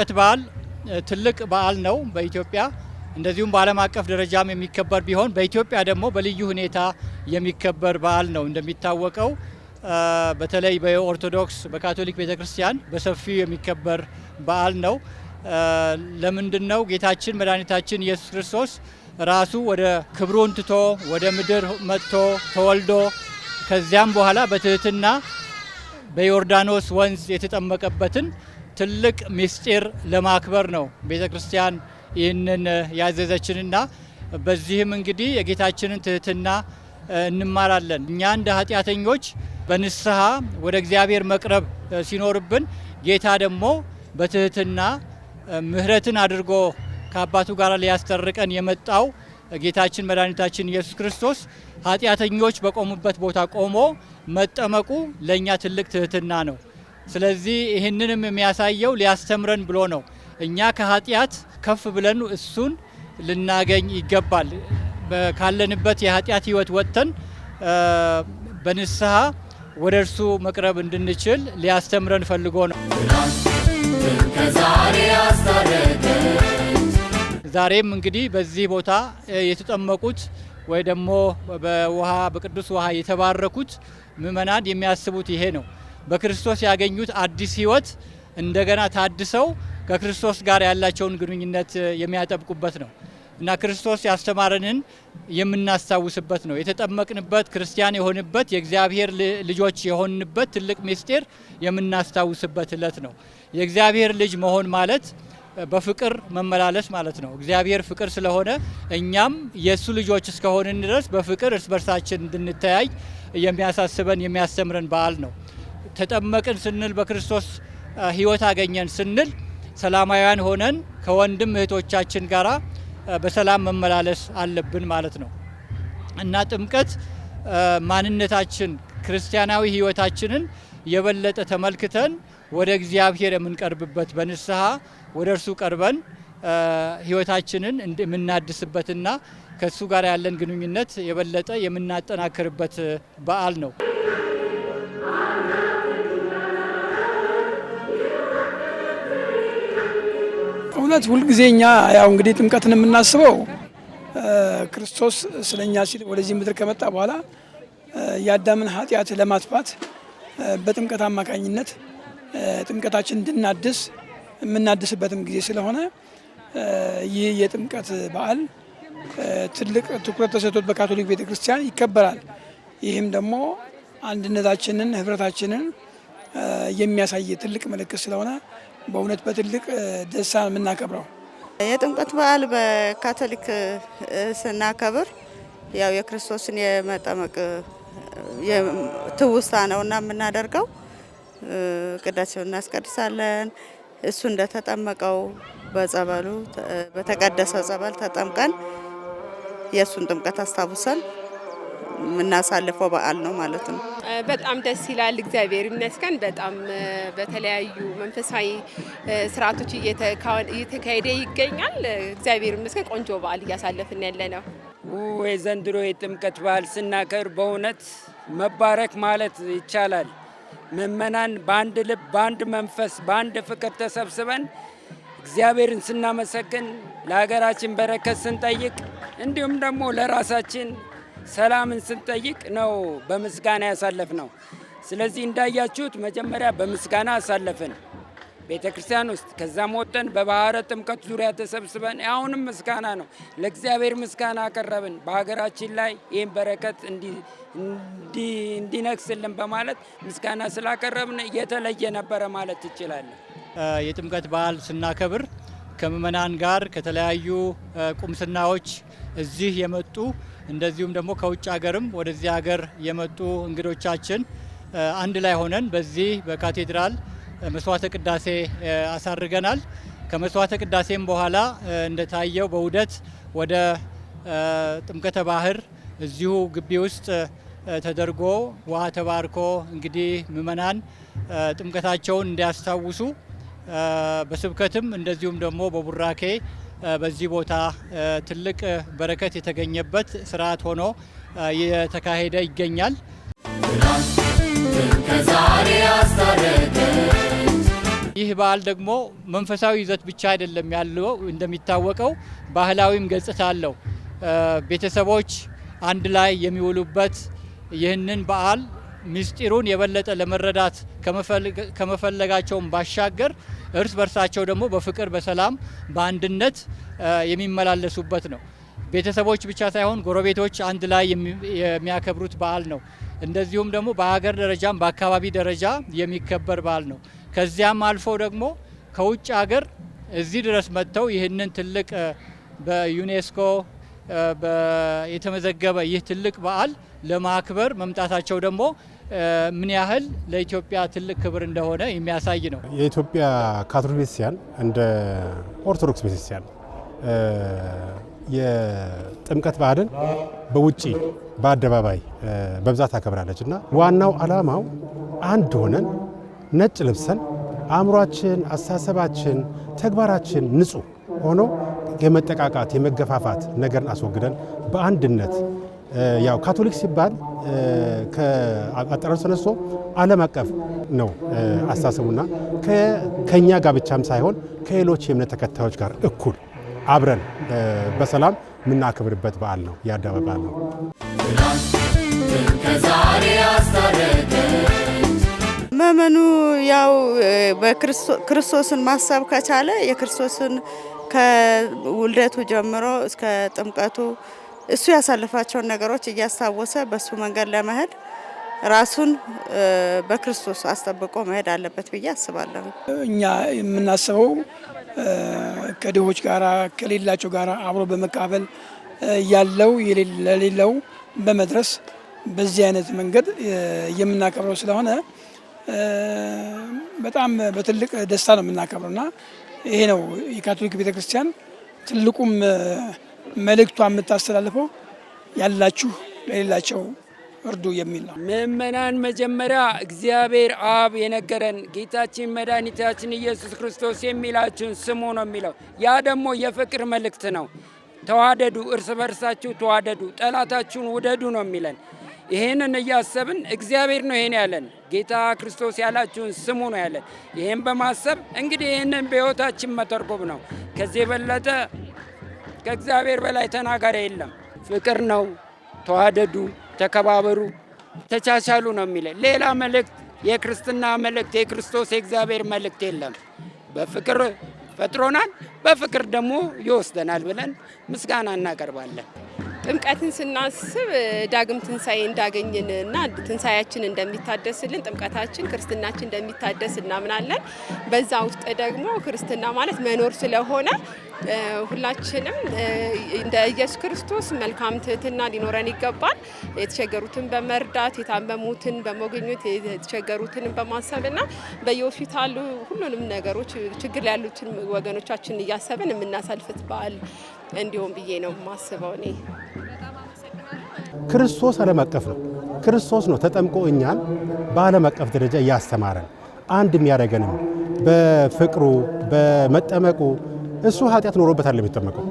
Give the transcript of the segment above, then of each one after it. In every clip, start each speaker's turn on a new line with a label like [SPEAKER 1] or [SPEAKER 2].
[SPEAKER 1] የጥምቀት በዓል ትልቅ በዓል ነው በኢትዮጵያ። እንደዚሁም በዓለም አቀፍ ደረጃም የሚከበር ቢሆን በኢትዮጵያ ደግሞ በልዩ ሁኔታ የሚከበር በዓል ነው። እንደሚታወቀው በተለይ በኦርቶዶክስ በካቶሊክ ቤተክርስቲያን በሰፊው የሚከበር በዓል ነው። ለምንድነው? ጌታችን መድኃኒታችን ኢየሱስ ክርስቶስ ራሱ ወደ ክብሩን ትቶ ወደ ምድር መጥቶ ተወልዶ ከዚያም በኋላ በትህትና በዮርዳኖስ ወንዝ የተጠመቀበትን ትልቅ ምስጢር ለማክበር ነው ቤተክርስቲያን ይህንን ያዘዘችንና በዚህም እንግዲህ የጌታችንን ትህትና እንማራለን። እኛ እንደ ኃጢአተኞች በንስሐ ወደ እግዚአብሔር መቅረብ ሲኖርብን ጌታ ደግሞ በትህትና ምህረትን አድርጎ ከአባቱ ጋር ሊያስታርቀን የመጣው ጌታችን መድኃኒታችን ኢየሱስ ክርስቶስ ኃጢአተኞች በቆሙበት ቦታ ቆሞ መጠመቁ ለኛ ትልቅ ትህትና ነው። ስለዚህ ይህንንም የሚያሳየው ሊያስተምረን ብሎ ነው። እኛ ከኃጢአት ከፍ ብለን እሱን ልናገኝ ይገባል። ካለንበት የኃጢአት ህይወት ወጥተን በንስሐ ወደ እርሱ መቅረብ እንድንችል ሊያስተምረን ፈልጎ ነው። ዛሬም እንግዲህ በዚህ ቦታ የተጠመቁት ወይ ደግሞ በቅዱስ ውሃ የተባረኩት ምእመናን የሚያስቡት ይሄ ነው። በክርስቶስ ያገኙት አዲስ ህይወት እንደገና ታድሰው ከክርስቶስ ጋር ያላቸውን ግንኙነት የሚያጠብቁበት ነው እና ክርስቶስ ያስተማረንን የምናስታውስበት ነው። የተጠመቅንበት ክርስቲያን የሆንበት የእግዚአብሔር ልጆች የሆንበት ትልቅ ምስጢር የምናስታውስበት ዕለት ነው። የእግዚአብሔር ልጅ መሆን ማለት በፍቅር መመላለስ ማለት ነው። እግዚአብሔር ፍቅር ስለሆነ እኛም የእሱ ልጆች እስከሆንን ድረስ በፍቅር እርስ በርሳችን እንድንተያይ የሚያሳስበን የሚያስተምረን በዓል ነው። ተጠመቅን ስንል በክርስቶስ ህይወት አገኘን ስንል ሰላማውያን ሆነን ከወንድም እህቶቻችን ጋራ በሰላም መመላለስ አለብን ማለት ነው እና ጥምቀት ማንነታችን ክርስቲያናዊ ህይወታችንን የበለጠ ተመልክተን ወደ እግዚአብሔር የምንቀርብበት በንስሐ ወደ እርሱ ቀርበን ህይወታችንን የምናድስበትና ከሱ ጋር ያለን ግንኙነት የበለጠ የምናጠናክርበት በዓል ነው።
[SPEAKER 2] እውነት ሁልጊዜኛ ያው እንግዲህ ጥምቀትን የምናስበው ክርስቶስ ስለኛ ሲል ወደዚህ ምድር ከመጣ በኋላ የአዳምን ኃጢአት ለማጥፋት በጥምቀት አማካኝነት ጥምቀታችን እንድናድስ የምናድስበትም ጊዜ ስለሆነ ይህ የጥምቀት በዓል ትልቅ ትኩረት ተሰጥቶት በካቶሊክ ቤተክርስቲያን ይከበራል። ይህም ደግሞ አንድነታችንን ህብረታችንን የሚያሳይ ትልቅ ምልክት ስለሆነ በእውነት በትልቅ ደስታ የምናከብረው
[SPEAKER 3] የጥምቀት በዓል በካቶሊክ ስናከብር ያው የክርስቶስን የመጠመቅ ትውስታ ነውና የምናደርገው ቅዳሴውን እናስቀድሳለን። እሱ እንደተጠመቀው በጸበሉ በተቀደሰው ጸበል ተጠምቀን የእሱን ጥምቀት አስታውሰን የምናሳልፈው በዓል ነው ማለት ነው።
[SPEAKER 4] በጣም ደስ ይላል። እግዚአብሔር ይመስገን። በጣም በተለያዩ መንፈሳዊ ስርዓቶች እየተካሄደ ይገኛል። እግዚአብሔር ይመስገን። ቆንጆ በዓል እያሳለፍን ያለ ነው።
[SPEAKER 5] የዘንድሮ የጥምቀት በዓል ስናከብር በእውነት መባረክ ማለት ይቻላል። ምእመናን በአንድ ልብ፣ በአንድ መንፈስ፣ በአንድ ፍቅር ተሰብስበን እግዚአብሔርን ስናመሰግን፣ ለሀገራችን በረከት ስንጠይቅ፣ እንዲሁም ደግሞ ለራሳችን ሰላምን ስንጠይቅ ነው በምስጋና ያሳለፍ ነው። ስለዚህ እንዳያችሁት መጀመሪያ በምስጋና አሳለፍን ቤተ ክርስቲያን ውስጥ፣ ከዛም ወጥተን በባህረ ጥምቀት ዙሪያ ተሰብስበን አሁንም ምስጋና ነው ለእግዚአብሔር ምስጋና አቀረብን። በሀገራችን ላይ ይህን በረከት እንዲነግስልን በማለት ምስጋና ስላቀረብን የተለየ ነበረ ማለት ይችላለን።
[SPEAKER 1] የጥምቀት በዓል ስናከብር ከምእመናን ጋር ከተለያዩ ቁምስናዎች እዚህ የመጡ እንደዚሁም ደግሞ ከውጭ ሀገርም ወደዚህ ሀገር የመጡ እንግዶቻችን አንድ ላይ ሆነን በዚህ በካቴድራል መስዋዕተ ቅዳሴ አሳርገናል። ከመስዋዕተ ቅዳሴም በኋላ እንደታየው በውደት ወደ ጥምቀተ ባህር እዚሁ ግቢ ውስጥ ተደርጎ ውሃ ተባርኮ እንግዲህ ምእመናን ጥምቀታቸውን እንዲያስታውሱ በስብከትም እንደዚሁም ደግሞ በቡራኬ በዚህ ቦታ ትልቅ በረከት የተገኘበት ስርዓት ሆኖ እየተካሄደ ይገኛል። ይህ በዓል ደግሞ መንፈሳዊ ይዘት ብቻ አይደለም ያለው፣ እንደሚታወቀው ባህላዊም ገጽታ አለው። ቤተሰቦች አንድ ላይ የሚውሉበት ይህንን በዓል ምስጢሩን የበለጠ ለመረዳት ከመፈለጋቸውም ባሻገር እርስ በርሳቸው ደግሞ በፍቅር በሰላም በአንድነት የሚመላለሱበት ነው። ቤተሰቦች ብቻ ሳይሆን ጎረቤቶች አንድ ላይ የሚያከብሩት በዓል ነው። እንደዚሁም ደግሞ በሀገር ደረጃም በአካባቢ ደረጃ የሚከበር በዓል ነው። ከዚያም አልፎ ደግሞ ከውጭ ሀገር እዚህ ድረስ መጥተው ይህንን ትልቅ በዩኔስኮ የተመዘገበ ይህ ትልቅ በዓል ለማክበር መምጣታቸው ደግሞ ምን ያህል ለኢትዮጵያ ትልቅ ክብር እንደሆነ የሚያሳይ ነው።
[SPEAKER 6] የኢትዮጵያ ካቶሊክ ቤተክርስቲያን እንደ ኦርቶዶክስ ቤተክርስቲያን የጥምቀት በዓልን በውጪ በአደባባይ በብዛት ታከብራለች እና ዋናው ዓላማው አንድ ሆነን ነጭ ለብሰን አእምሯችን፣ አስተሳሰባችን፣ ተግባራችን ንጹህ ሆኖ የመጠቃቃት የመገፋፋት ነገርን አስወግደን በአንድነት ያው ካቶሊክ ሲባል ከአጠራሩ ተነስቶ ዓለም አቀፍ ነው አስተሳሰቡና ከኛ ጋር ብቻም ሳይሆን ከሌሎች የእምነት ተከታዮች ጋር እኩል አብረን በሰላም የምናከብርበት በዓል ነው። የአደባባይ በዓል ነው።
[SPEAKER 3] መመኑ ያው በክርስቶስን ማሰብ ከቻለ የክርስቶስን ከውልደቱ ጀምሮ እስከ ጥምቀቱ እሱ ያሳለፋቸውን ነገሮች እያስታወሰ በሱ መንገድ ለመሄድ ራሱን በክርስቶስ አስጠብቆ መሄድ አለበት ብዬ አስባለሁ።
[SPEAKER 2] እኛ የምናስበው ከድሆች ጋራ ከሌላቸው ጋራ አብሮ በመካፈል ያለው ለሌለው በመድረስ በዚህ አይነት መንገድ የምናከብረው ስለሆነ በጣም በትልቅ ደስታ ነው የምናከብረውና ይሄ ነው የካቶሊክ ቤተክርስቲያን ትልቁም መልእክቷ የምታስተላልፈው ያላችሁ ለሌላቸው እርዱ የሚል ነው።
[SPEAKER 5] ምእመናን መጀመሪያ እግዚአብሔር አብ የነገረን ጌታችን መድኃኒታችን ኢየሱስ ክርስቶስ የሚላችሁን ስሙ ነው የሚለው። ያ ደግሞ የፍቅር መልእክት ነው። ተዋደዱ፣ እርስ በርሳችሁ ተዋደዱ፣ ጠላታችሁን ውደዱ ነው የሚለን። ይህንን እያሰብን እግዚአብሔር ነው ይህን ያለን፣ ጌታ ክርስቶስ ያላችሁን ስሙ ነው ያለን። ይህን በማሰብ እንግዲህ ይህንን በሕይወታችን መተርጎም ነው። ከዚህ የበለጠ ከእግዚአብሔር በላይ ተናጋሪ የለም። ፍቅር ነው። ተዋደዱ፣ ተከባበሩ፣ ተቻቻሉ ነው የሚለን። ሌላ መልእክት የክርስትና መልእክት የክርስቶስ የእግዚአብሔር መልእክት የለም። በፍቅር ፈጥሮናል፣ በፍቅር ደግሞ ይወስደናል ብለን ምስጋና እናቀርባለን።
[SPEAKER 4] ጥምቀትን ስናስብ ዳግም ትንሣኤ እንዳገኝን እና ትንሣኤያችን እንደሚታደስልን ጥምቀታችን ክርስትናችን እንደሚታደስ እናምናለን። በዛ ውስጥ ደግሞ ክርስትና ማለት መኖር ስለሆነ ሁላችንም እንደ ኢየሱስ ክርስቶስ መልካም ትህትና ሊኖረን ይገባል። የተቸገሩትን በመርዳት የታመሙትን በመጎብኘት የተቸገሩትን በማሰብና በየሆስፒታሉ ሁሉንም ነገሮች ችግር ያሉትን ወገኖቻችን እያሰብን የምናሳልፍት በዓል እንዲሆን ብዬ ነው የማስበው። እኔ
[SPEAKER 6] ክርስቶስ ዓለም አቀፍ ነው። ክርስቶስ ነው ተጠምቆ እኛን በዓለም አቀፍ ደረጃ እያስተማረን አንድ የሚያደርገንም በፍቅሩ በመጠመቁ። እሱ ኃጢአት ኖሮበታል የሚጠመቀው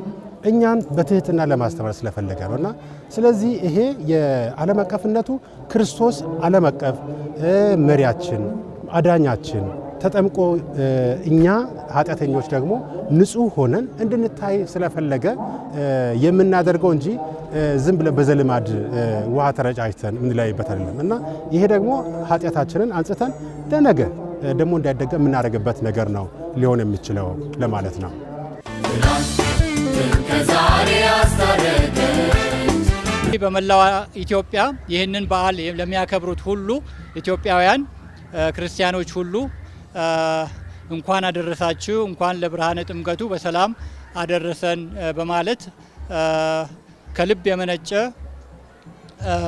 [SPEAKER 6] እኛን በትህትና ለማስተማር ስለፈለገ ነው እና ስለዚህ ይሄ የዓለም አቀፍነቱ ክርስቶስ ዓለም አቀፍ መሪያችን አዳኛችን ተጠምቆ እኛ ኃጢአተኞች ደግሞ ንጹህ ሆነን እንድንታይ ስለፈለገ የምናደርገው እንጂ ዝም ብለን በዘልማድ ውሃ ተረጫጭተን የምንለያይበት አይደለም እና ይሄ ደግሞ ኃጢአታችንን አንጽተን ለነገ ደግሞ እንዳይደገም የምናደርግበት ነገር ነው ሊሆን የሚችለው ለማለት ነው።
[SPEAKER 1] በመላው ኢትዮጵያ ይህንን በዓል ለሚያከብሩት ሁሉ ኢትዮጵያውያን ክርስቲያኖች ሁሉ እንኳን አደረሳችሁ፣ እንኳን ለብርሃነ ጥምቀቱ በሰላም አደረሰን በማለት ከልብ የመነጨ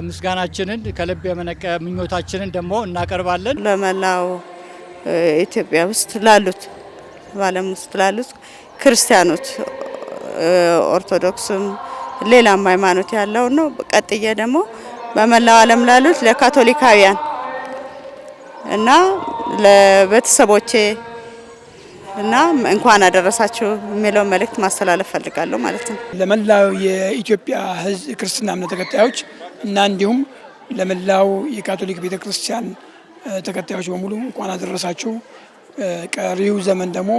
[SPEAKER 1] ምስጋናችንን ከልብ የመነጨ ምኞታችንን ደግሞ እናቀርባለን።
[SPEAKER 3] ለመላው ኢትዮጵያ ውስጥ ላሉት በዓለም ውስጥ ላሉት ክርስቲያኖች ኦርቶዶክስም ሌላም ሃይማኖት ያለው ነው። ቀጥዬ ደግሞ በመላው ዓለም ላሉት ለካቶሊካውያን እና ለቤተሰቦቼ እና እንኳን አደረሳችሁ የሚለው መልእክት ማስተላለፍ ፈልጋለሁ ማለት ነው።
[SPEAKER 2] ለመላው የኢትዮጵያ ሕዝብ ክርስትና እምነት ተከታዮች እና እንዲሁም ለመላው የካቶሊክ ቤተክርስቲያን ተከታዮች በሙሉ እንኳን አደረሳችሁ። ቀሪው ዘመን ደግሞ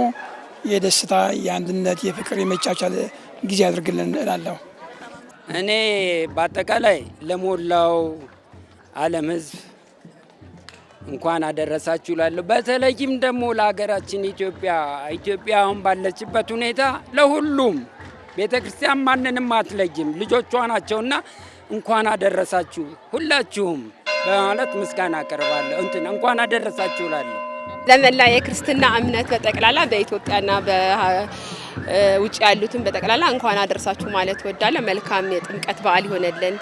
[SPEAKER 2] የደስታ፣ የአንድነት፣ የፍቅር፣ የመቻቻል ጊዜ ያድርግልን እላለሁ።
[SPEAKER 5] እኔ በአጠቃላይ ለሞላው ዓለም ሕዝብ እንኳን አደረሳችሁ እላለሁ። በተለይም ደግሞ ለሀገራችን ኢትዮጵያ አሁን ባለችበት ሁኔታ ለሁሉም ቤተ ክርስቲያን ማንንም አትለይም፣ ልጆቿ ናቸውና እንኳን አደረሳችሁ ሁላችሁም በማለት ምስጋና አቀርባለሁ። እንኳን አደረሳችሁ እላለሁ።
[SPEAKER 4] ለመላ የክርስትና እምነት በጠቅላላ በኢትዮጵያና በውጭ ያሉትን በጠቅላላ እንኳን አደረሳችሁ ማለት እወዳለሁ። መልካም የጥምቀት በዓል ይሆነልን።